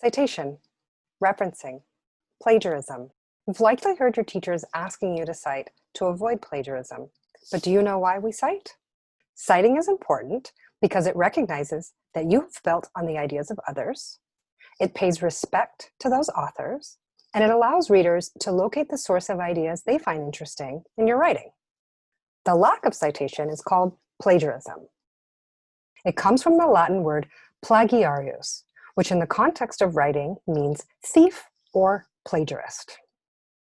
Citation, referencing, plagiarism. You've likely heard your teachers asking you to cite to avoid plagiarism, but do you know why we cite? Citing is important because it recognizes that you've built on the ideas of others, it pays respect to those authors, and it allows readers to locate the source of ideas they find interesting in your writing. The lack of citation is called plagiarism. It comes from the Latin word plagiarius, which in the context of writing means thief or plagiarist.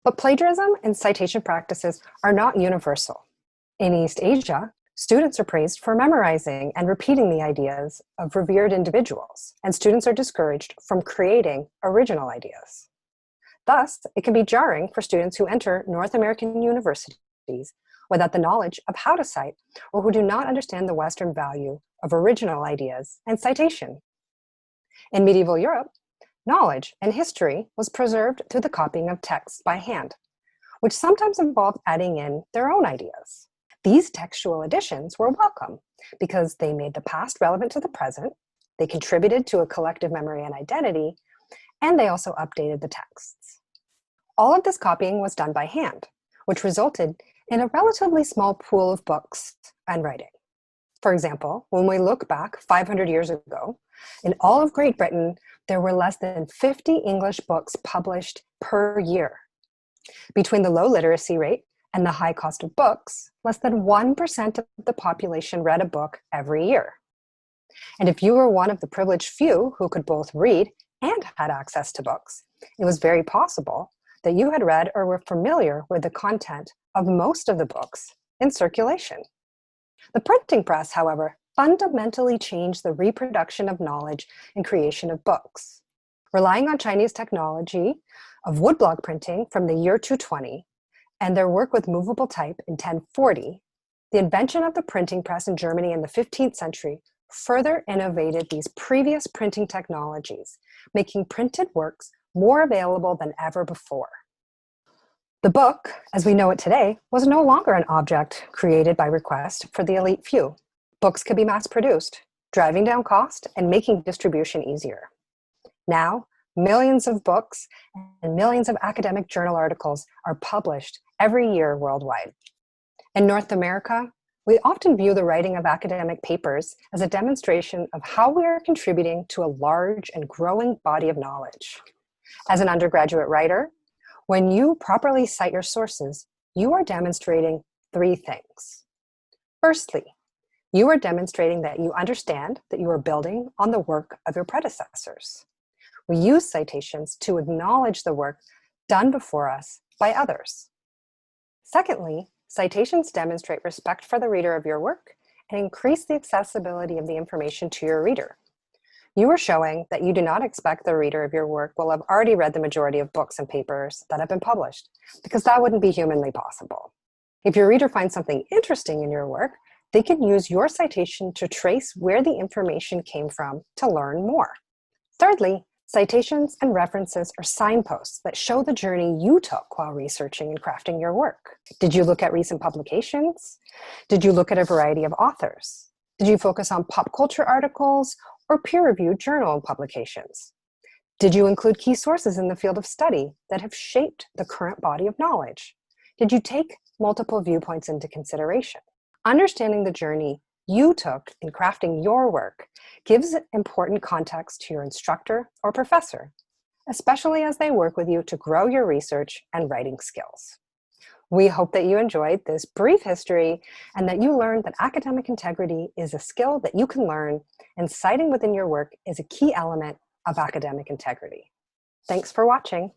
But plagiarism and citation practices are not universal. In East Asia, students are praised for memorizing and repeating the ideas of revered individuals, and students are discouraged from creating original ideas. Thus, it can be jarring for students who enter North American universities without the knowledge of how to cite or who do not understand the Western value of original ideas and citation. In medieval Europe, knowledge and history was preserved through the copying of texts by hand, which sometimes involved adding in their own ideas. These textual additions were welcome because they made the past relevant to the present, they contributed to a collective memory and identity, and they also updated the texts. All of this copying was done by hand, which resulted in a relatively small pool of books and writing. For example, when we look back 500 years ago, in all of Great Britain, there were less than 50 English books published per year. Between the low literacy rate and the high cost of books, less than 1% of the population read a book every year. And if you were one of the privileged few who could both read and had access to books, it was very possible that you had read or were familiar with the content of most of the books in circulation. The printing press, however, fundamentally changed the reproduction of knowledge and creation of books. Relying on Chinese technology of woodblock printing from the year 220 and their work with movable type in 1040, the invention of the printing press in Germany in the 15th century further innovated these previous printing technologies, making printed works more available than ever before. The book, as we know it today, was no longer an object created by request for the elite few. Books could be mass-produced, driving down cost and making distribution easier. Now, millions of books and millions of academic journal articles are published every year worldwide. In North America, we often view the writing of academic papers as a demonstration of how we are contributing to a large and growing body of knowledge. As an undergraduate writer, when you properly cite your sources, you are demonstrating three things. Firstly, you are demonstrating that you understand that you are building on the work of your predecessors. We use citations to acknowledge the work done before us by others. Secondly, citations demonstrate respect for the reader of your work and increase the accessibility of the information to your reader. You are showing that you do not expect the reader of your work will have already read the majority of books and papers that have been published, because that wouldn't be humanly possible. If your reader finds something interesting in your work, they can use your citation to trace where the information came from to learn more. Thirdly, citations and references are signposts that show the journey you took while researching and crafting your work. Did you look at recent publications? Did you look at a variety of authors? Did you focus on pop culture articles or peer-reviewed journal publications? Did you include key sources in the field of study that have shaped the current body of knowledge? Did you take multiple viewpoints into consideration? Understanding the journey you took in crafting your work gives important context to your instructor or professor, especially as they work with you to grow your research and writing skills. We hope that you enjoyed this brief history and that you learned that academic integrity is a skill that you can learn, and citing within your work is a key element of academic integrity. Thanks for watching.